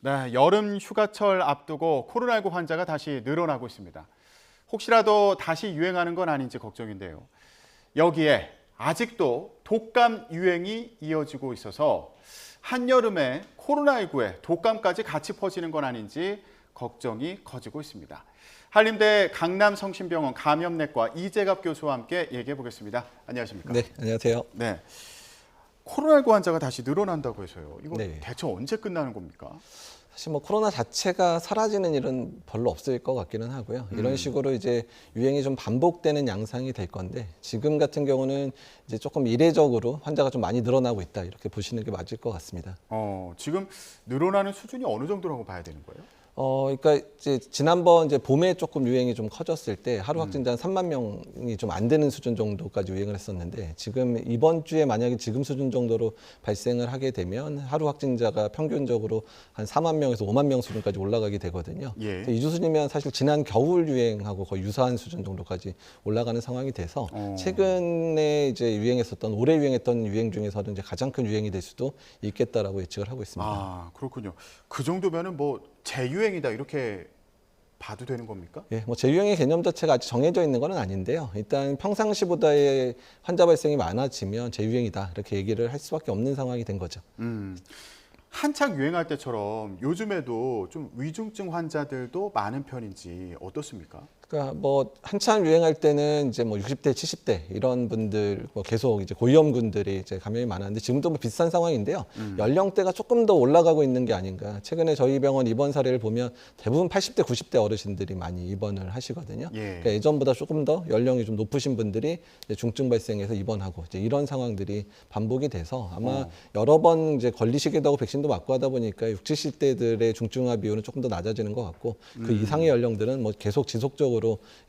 네, 여름 휴가철 앞두고 코로나19 환자가 다시 늘어나고 있습니다. 혹시라도 다시 유행하는 건 아닌지 걱정인데요. 여기에 아직도 독감 유행이 이어지고 있어서 한여름에 코로나19에 독감까지 같이 퍼지는 건 아닌지 걱정이 커지고 있습니다. 한림대 강남성심병원 감염내과 이재갑 교수와 함께 얘기해 보겠습니다. 안녕하십니까? 네, 안녕하세요. 네, 코로나19 환자가 다시 늘어난다고 해서요. 이거 네. 대체 언제 끝나는 겁니까? 사실 뭐 코로나 자체가 사라지는 일은 별로 없을 것 같기는 하고요. 이런 식으로 이제 유행이 좀 반복되는 양상이 될 건데 지금 같은 경우는 이제 조금 이례적으로 환자가 좀 많이 늘어나고 있다 이렇게 보시는 게 맞을 것 같습니다. 지금 늘어나는 수준이 어느 정도라고 봐야 되는 거예요? 그러니까 이제 지난번 이제 봄에 조금 유행이 좀 커졌을 때 하루 확진자 한 3만 명이 좀 안 되는 수준 정도까지 유행을 했었는데 지금 이번 주에 만약에 지금 수준 정도로 발생을 하게 되면 하루 확진자가 평균적으로 한 4만 명에서 5만 명 수준까지 올라가게 되거든요. 예. 이 수준이면 사실 지난 겨울 유행하고 거의 유사한 수준 정도까지 올라가는 상황이 돼서 최근에 이제 유행했었던 올해 유행했던 유행 중에서는 이제 가장 큰 유행이 될 수도 있겠다라고 예측을 하고 있습니다. 아, 그렇군요. 그 정도면은 뭐 재유행이다 이렇게 봐도 되는 겁니까? 예, 뭐 재유행의 개념 자체가 아직 정해져 있는 건 아닌데요. 일단 평상시보다의 환자 발생이 많아지면 재유행이다 이렇게 얘기를 할 수밖에 없는 상황이 된 거죠. 한창 유행할 때처럼 요즘에도 좀 위중증 환자들도 많은 편인지 어떻습니까? 그러니까 뭐 한참 유행할 때는 이제 뭐 60대, 70대 이런 분들 뭐 계속 이제 고위험군들이 이제 감염이 많았는데 지금도 뭐 비슷한 상황인데요. 연령대가 조금 더 올라가고 있는 게 아닌가. 최근에 저희 병원 입원 사례를 보면 대부분 80대, 90대 어르신들이 많이 입원을 하시거든요. 예. 그러니까 예전보다 조금 더 연령이 좀 높으신 분들이 이제 중증 발생해서 입원하고 이제 이런 상황들이 반복이 돼서 아마 여러 번 이제 걸리시기도 하고 백신도 맞고 하다 보니까 60, 70대들의 중증화 비율은 조금 더 낮아지는 것 같고 그 이상의 연령들은 뭐 계속 지속적으로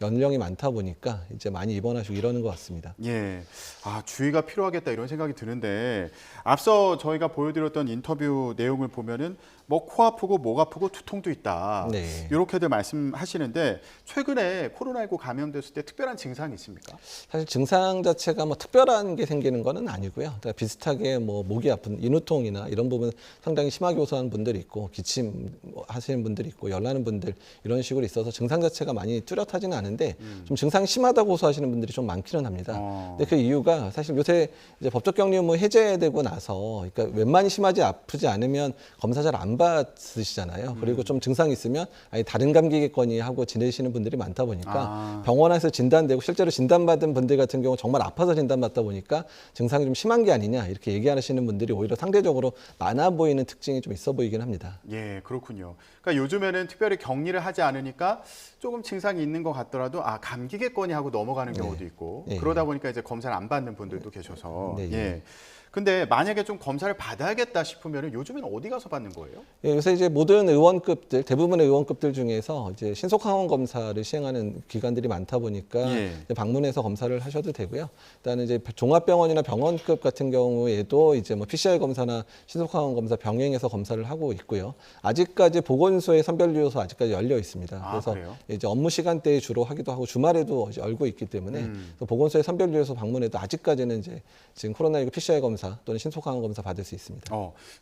연령이 많다 보니까 이제 많이 입원하시고 이러는 것 같습니다. 예. 아, 주의가 필요하겠다 이런 생각이 드는데 앞서 저희가 보여드렸던 인터뷰 내용을 보면은 뭐 코 아프고 목 아프고 두통도 있다. 네. 이렇게들 말씀하시는데 최근에 코로나19 감염됐을 때 특별한 증상이 있습니까? 사실 증상 자체가 뭐 특별한 게 생기는 거는 아니고요. 그러니까 비슷하게 뭐 목이 아픈 인후통이나 이런 부분 상당히 심하게 호소하는 분들이 있고 기침 하시는 분들이 있고 열나는 분들 이런 식으로 있어서 증상 자체가 많이 뚜렷하지는 않은데 좀 증상이 심하다고 호소하시는 분들이 좀 많기는 합니다. 근데 그 이유가 사실 요새 이제 법적 격리 의무 해제되고 나서 그러니까 웬만히 심하지 아프지 않으면 검사 잘 안 받으시잖아요. 그리고 좀 증상이 있으면 아니 다른 감기겠거니 하고 지내시는 분들이 많다 보니까 병원에서 진단되고 실제로 진단받은 분들 같은 경우 정말 아파서 진단받다 보니까 증상이 좀 심한 게 아니냐 이렇게 얘기하시는 분들이 오히려 상대적으로 많아 보이는 특징이 좀 있어 보이긴 합니다. 예, 그렇군요. 그러니까 요즘에는 특별히 격리를 하지 않으니까 조금 증상이 있는 것 같더라도 아, 감기겠거니 하고 넘어가는 경우도 있고 네. 그러다 보니까 이제 검사를 안 받는 분들도 계셔서 네. 예. 근데 만약에 좀 검사를 받아야겠다 싶으면 요즘엔 어디 가서 받는 거예요? 예, 요새 이제 모든 의원급들, 대부분의 의원급들 중에서 이제 신속항원 검사를 시행하는 기관들이 많다 보니까 예. 이제 방문해서 검사를 하셔도 되고요. 일단은 이제 종합병원이나 병원급 같은 경우에도 이제 뭐 PCR 검사나 신속항원 검사 병행해서 검사를 하고 있고요. 아직까지 보건소의 선별유효소 아직까지 열려 있습니다. 그래서 그래요? 이제 업무 시간대에 주로 하기도 하고 주말에도 이제 열고 있기 때문에 그래서 보건소의 선별유효소 방문해도 아직까지는 이제 지금 코로나19 PCR 검사 또는 신속항원 검사 받을 수 있습니다.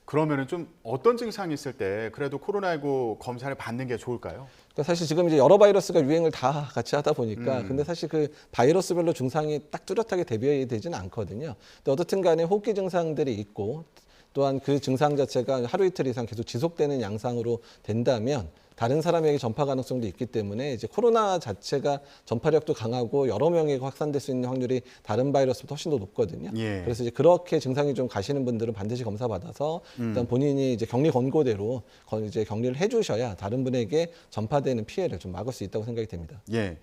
그러면은 좀 어떤 증상이 있을 때 그래도 코로나19 검사를 받는 게 좋을까요? 그러니까 사실 지금 이제 여러 바이러스가 유행을 다 같이 하다 보니까 근데 사실 그 바이러스별로 증상이 딱 뚜렷하게 대비되지는 않거든요. 근데 어떻든 간에 호흡기 증상들이 있고 또한 그 증상 자체가 하루 이틀 이상 계속 지속되는 양상으로 된다면 다른 사람에게 전파 가능성도 있기 때문에 이제 코로나 자체가 전파력도 강하고 여러 명에게 확산될 수 있는 확률이 다른 바이러스보다 훨씬 더 높거든요. 예. 그래서 이제 그렇게 증상이 좀 가시는 분들은 반드시 검사 받아서 일단 본인이 이제 격리 권고대로 이제 격리를 해주셔야 다른 분에게 전파되는 피해를 좀 막을 수 있다고 생각이 됩니다. 예.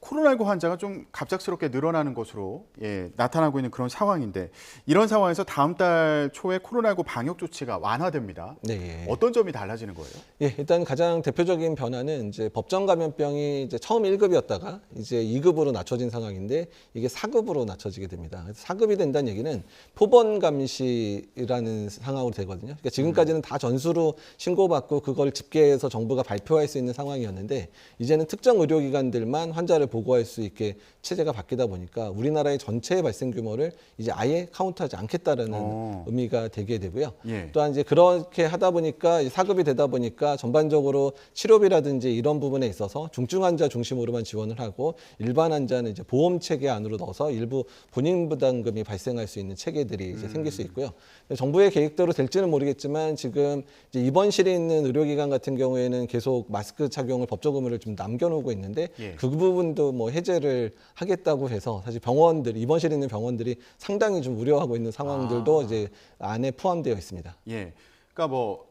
코로나19 환자가 좀 갑작스럽게 늘어나는 것으로 나타나고 있는 그런 상황인데 이런 상황에서 다음 달 초에 코로나19 방역 조치가 완화됩니다. 네. 어떤 점이 달라지는 거예요? 예, 일단 가장 대표적인 변화는 이제 법정 감염병이 이제 처음 1급이었다가 이제 2급으로 낮춰진 상황인데 이게 4급으로 낮춰지게 됩니다. 그래서 4급이 된다는 얘기는 포번 감시라는 상황으로 되거든요. 그러니까 지금까지는 다 전수로 신고받고 그걸 집계해서 정부가 발표할 수 있는 상황이었는데 이제는 특정 의료기관들만 환자를 보고할 수 있게 체제가 바뀌다 보니까 우리나라의 전체 발생 규모를 이제 아예 카운트하지 않겠다라는 의미가 되게 되고요. 예. 또한 이제 그렇게 하다 보니까 사급이 되다 보니까 전반적으로 치료비라든지 이런 부분에 있어서 중증 환자 중심으로만 지원을 하고 일반 환자는 이제 보험 체계 안으로 넣어서 일부 본인 부담금이 발생할 수 있는 체계들이 이제 생길 수 있고요. 정부의 계획대로 될지는 모르겠지만 지금 이제 입원실에 있는 의료기관 같은 경우에는 계속 마스크 착용을 법적 의무를 좀 남겨놓고 있는데 예. 그 부분도 뭐 해제를 하겠다고 해서 사실 병원들 입원실에 있는 병원들이 상당히 좀 우려하고 있는 상황들도 이제 안에 포함되어 있습니다. 예. 그러니까 뭐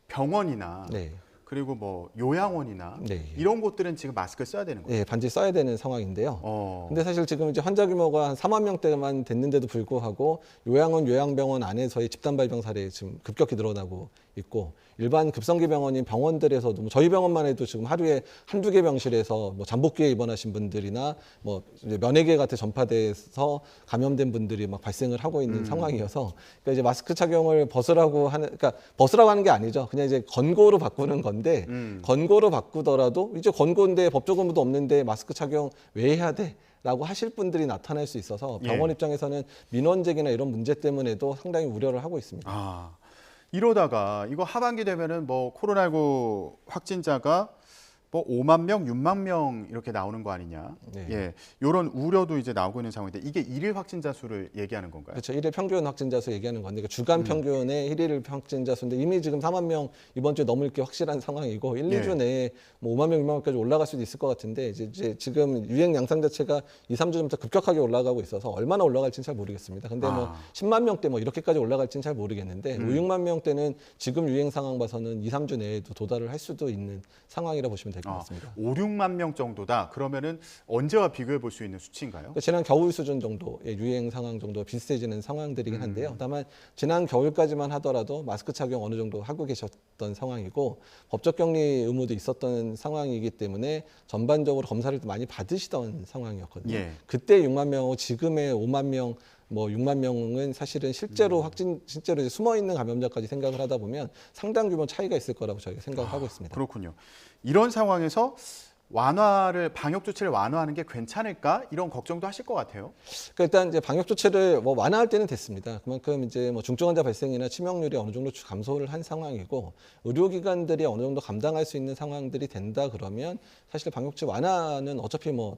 병원이나 네. 그리고 뭐 요양원이나 네. 이런 곳들은 지금 마스크 써야 되는 거예요. 예, 반드시 써야 되는 상황인데요. 어. 근데 사실 지금 이제 환자 규모가 한 4만 명대만 됐는데도 불구하고 요양원, 요양병원 안에서의 집단 발병 사례 지금 급격히 늘어나고 있고 일반 급성기 병원인 병원들에서도 뭐 저희 병원만 해도 지금 하루에 한두 개 병실에서 뭐 잠복기에 입원하신 분들이나 뭐 이제 면회계 같은 전파돼서 감염된 분들이 막 발생을 하고 있는 상황이어서 그러니까 이제 마스크 착용을 벗으라고 하는 게 아니죠. 그냥 이제 권고로 바꾸는 건데 권고로 바꾸더라도 이제 권고인데 법적 의무도 없는데 마스크 착용 왜 해야 돼? 라고 하실 분들이 나타날 수 있어서 병원 입장에서는 민원제기나 이런 문제 때문에도 상당히 우려를 하고 있습니다. 아, 이러다가 이거 하반기 되면은 뭐 코로나19 확진자가 뭐 5만 명, 6만 명 이렇게 나오는 거 아니냐. 네. 예. 이런 우려도 이제 나오고 있는 상황인데 이게 일일 확진자 수를 얘기하는 건가요? 그렇죠. 일일 평균 확진자 수 얘기하는 건데 그러니까 주간 평균의 일일 확진자 수인데 이미 지금 4만 명 이번 주에 넘을 게 확실한 상황이고 1, 2주 내에 뭐 5만 명, 6만 명까지 올라갈 수도 있을 것 같은데 이제 지금 유행 양상 자체가 2, 3주 전부터 급격하게 올라가고 있어서 얼마나 올라갈지는 잘 모르겠습니다. 근데 뭐 10만 명대 뭐 이렇게까지 올라갈지는 잘 모르겠는데 5, 6만 명대는 지금 유행 상황 봐서는 2, 3주 내에도 도달을 할 수도 있는 상황이라 보시면 될 것 같습니다. 5, 6만 명 정도다. 그러면은 언제와 비교해 볼 수 있는 수치인가요? 그러니까 지난 겨울 수준 정도의 유행 상황 정도 비슷해지는 상황들이긴 한데요. 다만 지난 겨울까지만 하더라도 마스크 착용 어느 정도 하고 계셨던 상황이고 법적 격리 의무도 있었던 상황이기 때문에 전반적으로 검사를 많이 받으시던 상황이었거든요. 예. 그때 6만 명하고 지금의 5만 명 뭐 6만 명은 사실은 실제로 실제로 이제 숨어 있는 감염자까지 생각을 하다 보면 상당 규모 차이가 있을 거라고 저희가 생각을 하고 있습니다. 그렇군요. 이런 상황에서 방역 조치를 완화하는 게 괜찮을까? 이런 걱정도 하실 것 같아요. 그러니까 일단 이제 방역 조치를 뭐 완화할 때는 됐습니다. 그만큼 이제 뭐 중증 환자 발생이나 치명률이 어느 정도 감소를 한 상황이고 의료기관들이 어느 정도 감당할 수 있는 상황들이 된다 그러면 사실 방역 조치 완화는 어차피 뭐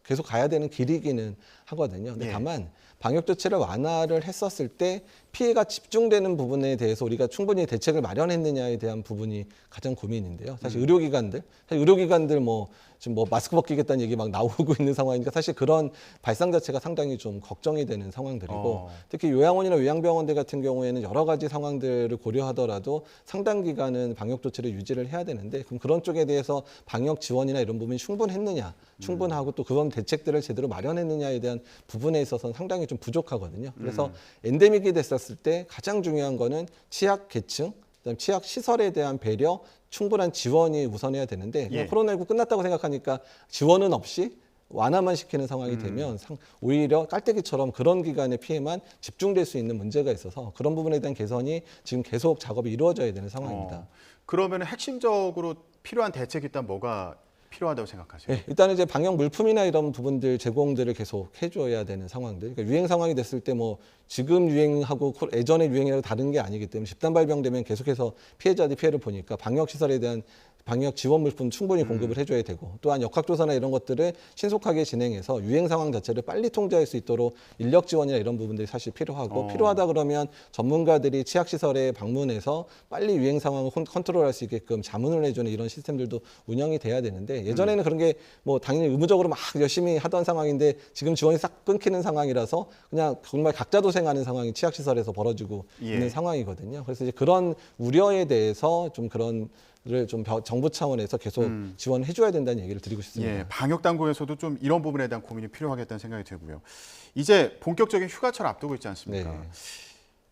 계속 가야 되는 길이기는 하거든요. 근데 예. 다만 방역 조치를 완화를 했었을 때 피해가 집중되는 부분에 대해서 우리가 충분히 대책을 마련했느냐에 대한 부분이 가장 고민인데요. 사실 의료기관들 뭐 지금 뭐 마스크 벗기겠다는 얘기 막 나오고 있는 상황이니까 사실 그런 발상 자체가 상당히 좀 걱정이 되는 상황들이고 특히 요양원이나 요양병원들 같은 경우에는 여러 가지 상황들을 고려하더라도 상당 기간은 방역 조치를 유지를 해야 되는데 그럼 그런 쪽에 대해서 방역 지원이나 이런 부분이 충분했느냐, 충분하고 또 그런 대책들을 제대로 마련했느냐에 대한 부분에 있어서는 상당히 좀 부족하거든요. 그래서 엔데믹이 됐었을 때 가장 중요한 거는 취약 계층, 그다음 취약 시설에 대한 배려, 충분한 지원이 우선해야 되는데 예. 코로나19 끝났다고 생각하니까 지원은 없이 완화만 시키는 상황이 되면 오히려 깔때기처럼 그런 기간의 pi해만 집중될 수 있는 문제가 있어서 그런 부분에 대한 개선이 지금 계속 작업이 이루어져야 되는 상황입니다. 그러면 핵심적으로 필요한 대책이 일단 뭐가 필요하다고 생각하세요? 네, 일단 이제 방역 물품이나 이런 부분들 제공들을 계속 해줘야 되는 상황들. 그러니까 유행 상황이 됐을 때 뭐 지금 유행하고 예전의 유행이랑 다른 게 아니기 때문에 집단 발병되면 계속해서 피해자들이 피해를 보니까 방역 시설에 대한 방역 지원 물품 충분히 공급을 해줘야 되고 또한 역학조사나 이런 것들을 신속하게 진행해서 유행 상황 자체를 빨리 통제할 수 있도록 인력 지원이나 이런 부분들이 사실 필요하고 필요하다 그러면 전문가들이 취약시설에 방문해서 빨리 유행 상황을 컨트롤할 수 있게끔 자문을 해주는 이런 시스템들도 운영이 돼야 되는데 예전에는 그런 게 뭐 당연히 의무적으로 막 열심히 하던 상황인데 지금 지원이 싹 끊기는 상황이라서 그냥 정말 각자 도생하는 상황이 취약시설에서 벌어지고 있는 상황이거든요. 그래서 이제 그런 우려에 대해서 좀 그런 를 좀 정부 차원에서 계속 지원해 줘야 된다는 얘기를 드리고 싶습니다. 예, 방역 당국에서도 좀 이런 부분에 대한 고민이 필요하겠다는 생각이 들고요. 이제 본격적인 휴가철 앞두고 있지 않습니까? 네.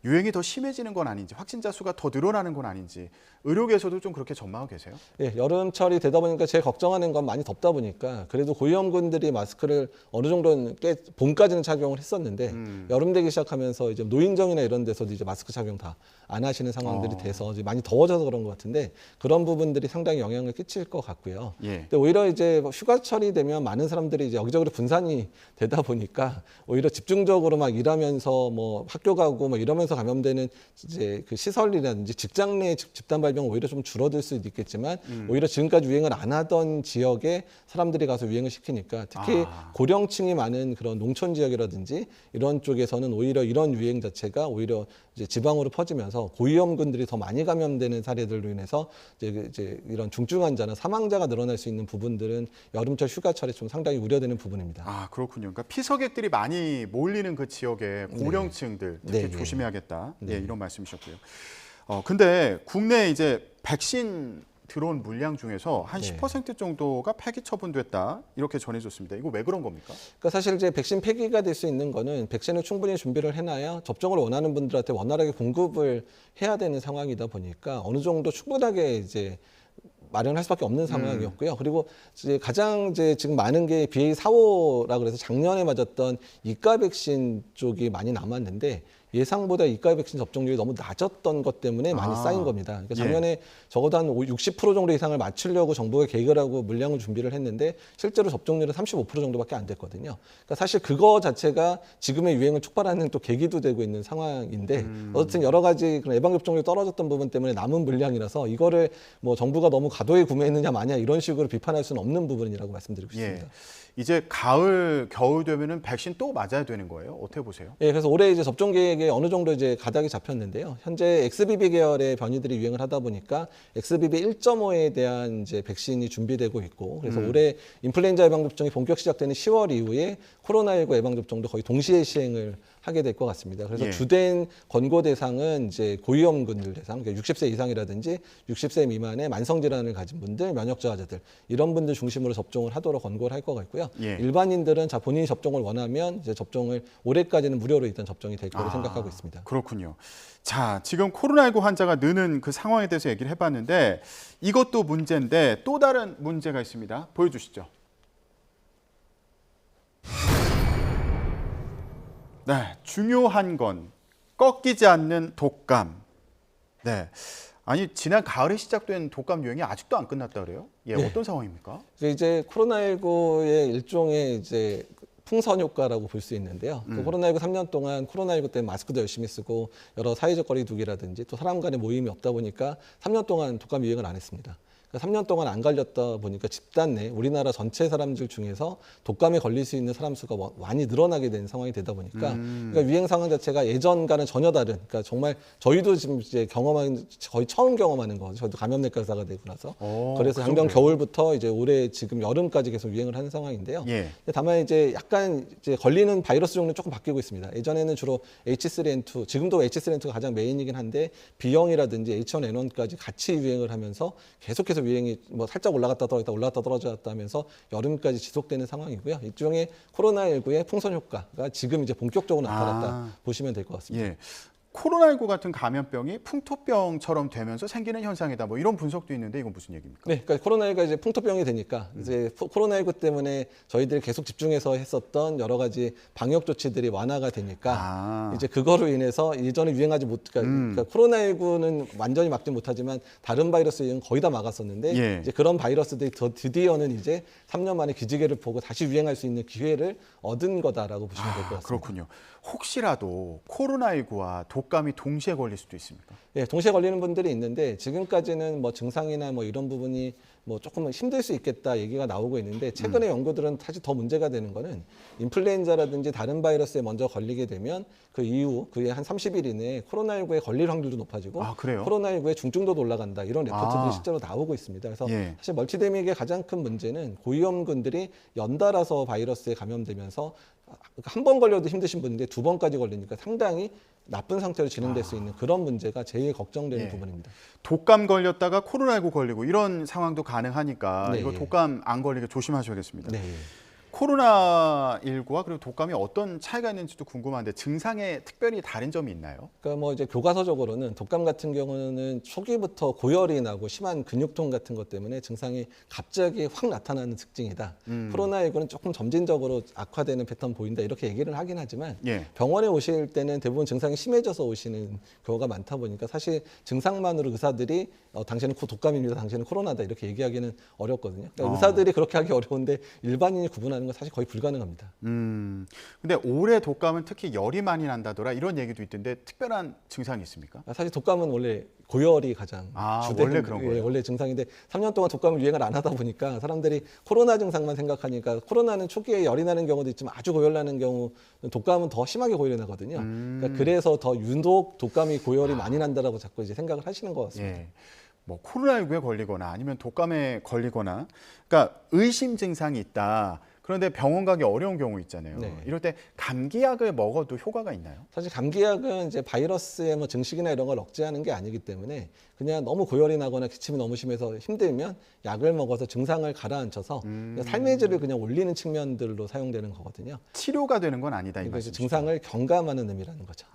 유행이 더 심해지는 건 아닌지, 확진자 수가 더 늘어나는 건 아닌지 의료계에서도 좀 그렇게 전망하고 계세요? 예, 여름철이 되다 보니까 제일 걱정하는 건 많이 덥다 보니까 그래도 고위험군들이 마스크를 어느 정도는 봄까지는 착용을 했었는데 여름 되기 시작하면서 이제 노인정이나 이런 데서도 이제 마스크 착용 다 안 하시는 상황들이 돼서 이제 많이 더워져서 그런 것 같은데 그런 부분들이 상당히 영향을 끼칠 것 같고요. 예. 근데 오히려 이제 휴가철이 되면 많은 사람들이 이제 여기저기 분산이 되다 보니까 오히려 집중적으로 막 일하면서 뭐 학교 가고 뭐 이러면서 감염되는 이제 그 시설이라든지 직장 내 집단 발병은 오히려 좀 줄어들 수도 있겠지만 오히려 지금까지 유행을 안 하던 지역에 사람들이 가서 유행을 시키니까 특히 고령층이 많은 그런 농촌 지역이라든지 이런 쪽에서는 오히려 이런 유행 자체가 오히려 이제 지방으로 퍼지면서 고위험군들이 더 많이 감염되는 사례들로 인해서 이제 이런 중증 환자나 사망자가 늘어날 수 있는 부분들은 여름철 휴가철에 좀 상당히 우려되는 부분입니다. 아, 그렇군요. 그러니까 피서객들이 많이 몰리는 그 지역의 고령층들 특히 네, 조심해야겠다. 네. 예, 이런 말씀이셨고요. 근데 국내에 이제 백신 들어온 물량 중에서 한 네. 10% 정도가 폐기 처분됐다. 이렇게 전해졌습니다. 이거 왜 그런 겁니까? 그러니까 사실 이제 백신 폐기가 될 수 있는 거는 백신을 충분히 준비를 해놔야 접종을 원하는 분들한테 원활하게 공급을 해야 되는 상황이다 보니까 어느 정도 충분하게 이제 마련할 수밖에 없는 상황이었고요. 그리고 이제 가장 이제 지금 많은 게 BA.4.5라 그래서 작년에 맞았던 이과 백신 쪽이 많이 남았는데 예상보다 이과 백신 접종률이 너무 낮았던 것 때문에 많이 쌓인 겁니다. 그러니까 작년에 적어도 한 60% 정도 이상을 맞추려고 정부가 계획을 하고 물량을 준비를 했는데 실제로 접종률은 35% 정도밖에 안 됐거든요. 그러니까 사실 그거 자체가 지금의 유행을 촉발하는 또 계기도 되고 있는 상황인데 어쨌든 여러 가지 그런 예방 접종률이 떨어졌던 부분 때문에 남은 물량이라서 이거를 뭐 정부가 너무 과도히 구매했느냐 마냐 이런 식으로 비판할 수는 없는 부분이라고 말씀드리고 싶습니다. 이제 가을, 겨울 되면은 백신 또 맞아야 되는 거예요? 어떻게 보세요? 예, 그래서 올해 이제 접종 계획에 어느 정도 이제 가닥이 잡혔는데요. 현재 XBB 계열의 변이들이 유행을 하다 보니까 XBB 1.5에 대한 이제 백신이 준비되고 있고, 그래서 올해 인플루엔자 예방 접종이 본격 시작되는 10월 이후에 코로나19 예방 접종도 거의 동시에 시행을 하게 될 것 같습니다. 그래서 주된 권고 대상은 이제 고위험군들 대상, 그러니까 60세 이상이라든지 60세 미만의 만성 질환을 가진 분들, 면역 저하자들 이런 분들 중심으로 접종을 하도록 권고를 할 것 같고요. 일반인들은 자 본인이 접종을 원하면 이제 접종을 올해까지는 무료로 일단 접종이 될 거로 생각하고 있습니다. 그렇군요. 자, 지금 코로나19 환자가 느는 그 상황에 대해서 얘기를 해봤는데 이것도 문제인데 또 다른 문제가 있습니다. 보여주시죠. 네, 중요한 건 꺾이지 않는 독감. 네, 아니 지난 가을에 시작된 독감 유행이 아직도 안 끝났다 그래요? 예, 어떤 상황입니까? 이제 코로나19의 일종의 이제 풍선 효과라고 볼 수 있는데요. 그 코로나19 3년 동안 코로나19 때문에 마스크도 열심히 쓰고 여러 사회적 거리 두기라든지 또 사람 간의 모임이 없다 보니까 3년 동안 독감 유행을 안 했습니다. 3년 동안 안 걸렸다 보니까 집단 내 우리나라 전체 사람들 중에서 독감에 걸릴 수 있는 사람 수가 많이 늘어나게 된 상황이 되다 보니까 그러니까 유행 상황 자체가 예전과는 전혀 다른, 그러니까 정말 저희도 지금 이제 경험한 거의 처음 경험하는 거죠. 저도 감염내과 의사가 되고 나서 그래서 작년 겨울부터 이제 올해 지금 여름까지 계속 유행을 하는 상황인데요. 다만 이제 약간 이제 걸리는 바이러스 종류는 조금 바뀌고 있습니다. 예전에는 주로 H3N2, 지금도 H3N2가 가장 메인이긴 한데 B형이라든지 H1N1까지 같이 유행을 하면서 계속해서 유행이 뭐 살짝 올라갔다 떨어졌다 올라갔다 떨어졌다 하면서 여름까지 지속되는 상황이고요. 일종의 코로나19의 풍선 효과가 지금 이제 본격적으로 나타났다 보시면 될 것 같습니다. 예. 코로나19 같은 감염병이 풍토병처럼 되면서 생기는 현상이다. 뭐 이런 분석도 있는데 이건 무슨 얘기입니까? 네, 그러니까 코로나19가 이제 풍토병이 되니까 이제 코로나19 때문에 저희들이 계속 집중해서 했었던 여러 가지 방역 조치들이 완화가 되니까 이제 그거로 인해서 예전에 유행하지 못, 그러니까 코로나19는 완전히 막지 못하지만 다른 바이러스 유행은 거의 다 막았었는데 이제 그런 바이러스들이 드디어는 이제 3년 만에 기지개를 보고 다시 유행할 수 있는 기회를 얻은 거다라고 보시면 될 것 같습니다. 그렇군요. 혹시라도 코로나19와 독감이 동시에 걸릴 수도 있습니까? 예, 동시에 걸리는 분들이 있는데 지금까지는 뭐 증상이나 뭐 이런 부분이 뭐 조금 힘들 수 있겠다 얘기가 나오고 있는데 최근의 연구들은 사실 더 문제가 되는 거는 인플루엔자라든지 다른 바이러스에 먼저 걸리게 되면 그 이후 그의 한 30일 이내에 코로나19에 걸릴 확률도 높아지고 코로나19의 중증도도 올라간다 이런 레포트들이 실제로 나오고 있습니다. 그래서 사실 멀티데믹의 가장 큰 문제는 고위험군들이 연달아서 바이러스에 감염되면서 한 번 걸려도 힘드신 분인데 두 번까지 걸리니까 상당히 나쁜 상태로 진행될 수 있는 그런 문제가 제일 걱정되는 부분입니다. 독감 걸렸다가 코로나19 걸리고 이런 상황도 가능하니까 이거 독감 안 걸리게 조심하셔야겠습니다. 코로나19와 그리고 독감이 어떤 차이가 있는지도 궁금한데 증상에 특별히 다른 점이 있나요? 그러니까 뭐 이제 교과서적으로는 독감 같은 경우는 초기부터 고열이 나고 심한 근육통 같은 것 때문에 증상이 갑자기 확 나타나는 특징이다. 코로나19는 조금 점진적으로 악화되는 패턴 보인다 이렇게 얘기를 하긴 하지만 예. 병원에 오실 때는 대부분 증상이 심해져서 오시는 경우가 많다 보니까 사실 증상만으로 의사들이 당신은 독감입니다, 당신은 코로나다 이렇게 얘기하기는 어렵거든요. 그러니까 의사들이 그렇게 하기 어려운데 일반인이 구분하는 건 사실 거의 불가능합니다. 근데 올해 독감은 특히 열이 많이 난다더라 이런 얘기도 있던데 특별한 증상이 있습니까? 사실 독감은 원래 고열이 가장 원래 그런 예, 거예요? 원래 증상인데 3년 동안 독감을 유행을 안 하다 보니까 사람들이 코로나 증상만 생각하니까 코로나는 초기에 열이 나는 경우도 있지만 아주 고열 나는 경우 독감은 더 심하게 고열이 나거든요. 그러니까 그래서 더 유독 독감이 고열이 많이 난다라고 자꾸 이제 생각을 하시는 것 같습니다. 예. 뭐 코로나19에 걸리거나 아니면 독감에 걸리거나 그러니까 의심 증상이 있다. 그런데 병원 가기 어려운 경우 있잖아요. 네. 이럴 때 감기약을 먹어도 효과가 있나요? 사실 감기약은 이제 바이러스의 뭐 증식이나 이런 걸 억제하는 게 아니기 때문에 그냥 너무 고열이 나거나 기침이 너무 심해서 힘들면 약을 먹어서 증상을 가라앉혀서 그냥 삶의 질을 그냥 올리는 측면들로 사용되는 거거든요. 치료가 되는 건 아니다 이 그러니까 이제 말씀이시죠? 증상을 경감하는 의미라는 거죠.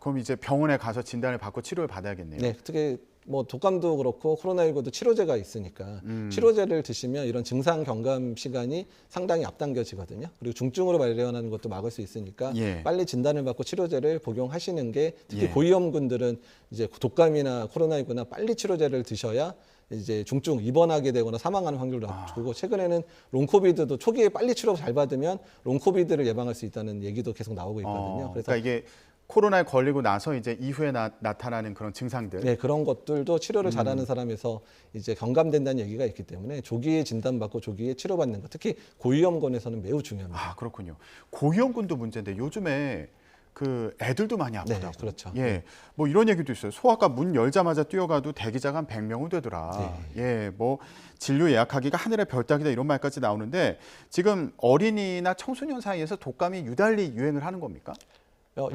그럼 이제 병원에 가서 진단을 받고 치료를 받아야겠네요. 네, 특히 뭐 독감도 그렇고 코로나19도 치료제가 있으니까 치료제를 드시면 이런 증상 경감 시간이 상당히 앞당겨지거든요. 그리고 중증으로 발현하는 것도 막을 수 있으니까 예. 빨리 진단을 받고 치료제를 복용하시는 게 특히 예. 고위험군들은 이제 독감이나 코로나19나 빨리 치료제를 드셔야 이제 중증 입원하게 되거나 사망하는 확률도 낮추고 최근에는 롱코비드도 초기에 빨리 치료 잘 받으면 롱코비드를 예방할 수 있다는 얘기도 계속 나오고 있거든요. 그래서 그러니까 이게 코로나에 걸리고 나서 이제 이후에 나타나는 그런 증상들. 네, 그런 것들도 치료를 잘하는 사람에서 이제 경감된다는 얘기가 있기 때문에 조기에 진단받고 조기에 치료받는 것, 특히 고위험군에서는 매우 중요합니다. 그렇군요. 고위험군도 문제인데 요즘에 그 애들도 많이 아프다고. 네, 그렇죠. 예, 뭐 이런 얘기도 있어요. 소아과 문 열자마자 뛰어가도 대기자가 한 100명은 되더라. 예, 뭐 진료 예약하기가 하늘의 별 따기다 이런 말까지 나오는데 지금 어린이나 청소년 사이에서 독감이 유달리 유행을 하는 겁니까?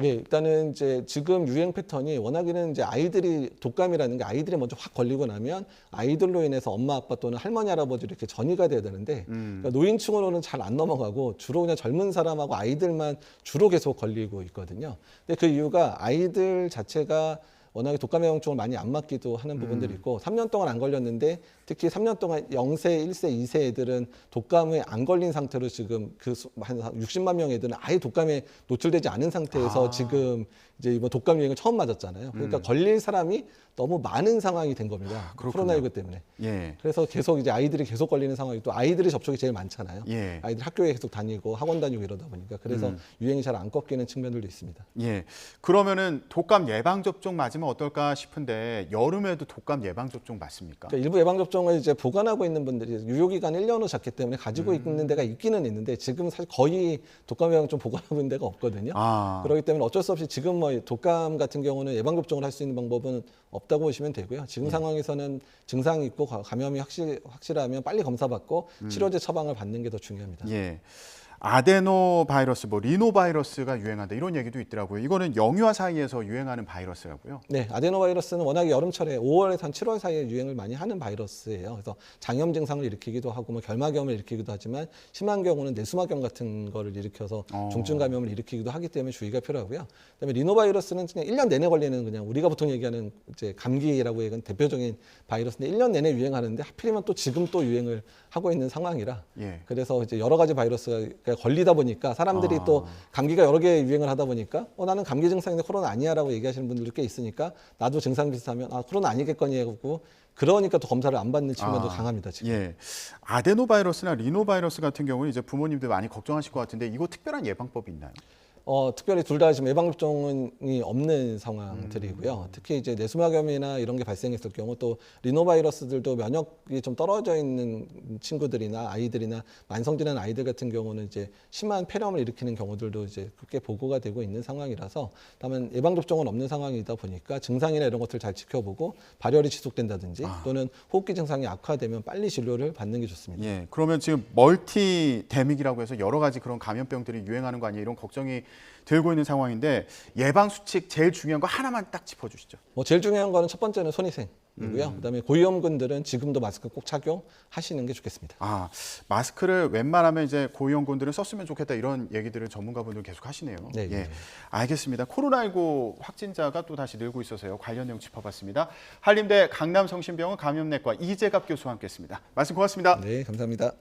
예, 일단은 이제 지금 유행 패턴이 워낙에는 이제 아이들이 독감이라는 게 아이들이 먼저 확 걸리고 나면 아이들로 인해서 엄마 아빠 또는 할머니 할아버지 이렇게 전이가 돼야 되는데 그러니까 노인층으로는 잘 안 넘어가고 주로 그냥 젊은 사람하고 아이들만 주로 계속 걸리고 있거든요. 근데 그 이유가 아이들 자체가 워낙에 독감 예방종을 많이 안 맞기도 하는 부분들이 있고 3년 동안 안 걸렸는데 특히 3년 동안 0세, 1세, 2세 애들은 독감에 안 걸린 상태로 지금 한 60만 명 애들은 아예 독감에 노출되지 않은 상태에서 지금 이제 이번 독감 유행을 처음 맞았잖아요. 그러니까 걸릴 사람이 너무 많은 상황이 된 겁니다. 코로나19 때문에. 예. 그래서 계속 이제 아이들이 계속 걸리는 상황이 또 아이들이 접촉이 제일 많잖아요. 예. 아이들 학교에 계속 다니고 학원 다니고 이러다 보니까 그래서 유행이 잘 안 꺾이는 측면들도 있습니다. 예. 그러면은 독감 예방 접종 맞으면 어떨까 싶은데 여름에도 독감 예방 접종 맞습니까? 그러니까 일부 예방 접종을 이제 보관하고 있는 분들이 유효 기간 1년 후 잡기 때문에 가지고 있는 데가 있기는 있는데 지금 사실 거의 독감 예방 좀 보관하고 있는 데가 없거든요. 그렇기 때문에 어쩔 수 없이 지금 뭐 독감 같은 경우는 예방 접종을 할 수 있는 방법은 없다고 보시면 되고요. 지금 상황에서는 증상이 있고 감염이 확실하면 빨리 검사받고 치료제 처방을 받는 게 더 중요합니다. 예. 아데노 바이러스, 뭐 리노 바이러스가 유행한다 이런 얘기도 있더라고요. 이거는 영유아 사이에서 유행하는 바이러스라고요. 네, 아데노바이러스는 워낙에 여름철에 5월에서 한 7월 사이에 유행을 많이 하는 바이러스예요. 그래서 장염 증상을 일으키기도 하고 뭐 결막염을 일으키기도 하지만 심한 경우는 뇌수막염 같은 거를 일으켜서 중증 감염을 일으키기도 하기 때문에 주의가 필요하고요. 그다음에 리노바이러스는 그냥 1년 내내 걸리는 그냥 우리가 보통 얘기하는 이제 감기라고 얘기하는 대표적인 바이러스인데 1년 내내 유행하는데 하필이면 또 지금 또 유행을 하고 있는 상황이라 그래서 이제 여러 가지 바이러스가 걸리다 보니까 사람들이 또 감기가 여러 개 유행을 하다 보니까 나는 감기 증상인데 코로나 아니야라고 얘기하시는 분들도 꽤 있으니까 나도 증상 비슷하면 코로나 아니겠거니 하고 그러니까 또 검사를 안 받는 측면도 강합니다. 지금. 예. 아데노바이러스나 리노바이러스 같은 경우는 이제 부모님들 많이 걱정하실 것 같은데 이거 특별한 예방법이 있나요? 특별히 둘 다 지금 예방접종이 없는 상황들이고요. 특히 이제 뇌수막염이나 이런 게 발생했을 경우 또 리노바이러스들도 면역이 좀 떨어져 있는 친구들이나 아이들이나 만성질환 아이들 같은 경우는 이제 심한 폐렴을 일으키는 경우들도 이제 꽤 보고가 되고 있는 상황이라서 다만 예방접종은 없는 상황이다 보니까 증상이나 이런 것들 잘 지켜보고 발열이 지속된다든지 또는 호흡기 증상이 악화되면 빨리 진료를 받는 게 좋습니다. 예. 그러면 지금 멀티데믹이라고 해서 여러 가지 그런 감염병들이 유행하는 거 아니에요? 이런 걱정이 들고 있는 상황인데 예방 수칙 제일 중요한 거 하나만 딱 짚어주시죠. 제일 중요한 거는 첫 번째는 손위생. 그다음에 고위험군들은 지금도 마스크 꼭 착용하시는 게 좋겠습니다. 아, 마스크를 웬만하면 이제 고위험군들은 썼으면 좋겠다 이런 얘기들을 전문가분들 계속 하시네요. 네, 예, 네. 알겠습니다. 코로나19 확진자가 또 다시 늘고 있어서요. 관련 내용 짚어봤습니다. 한림대 강남성심병원 감염내과 이재갑 교수와 함께했습니다. 말씀 고맙습니다. 네, 감사합니다.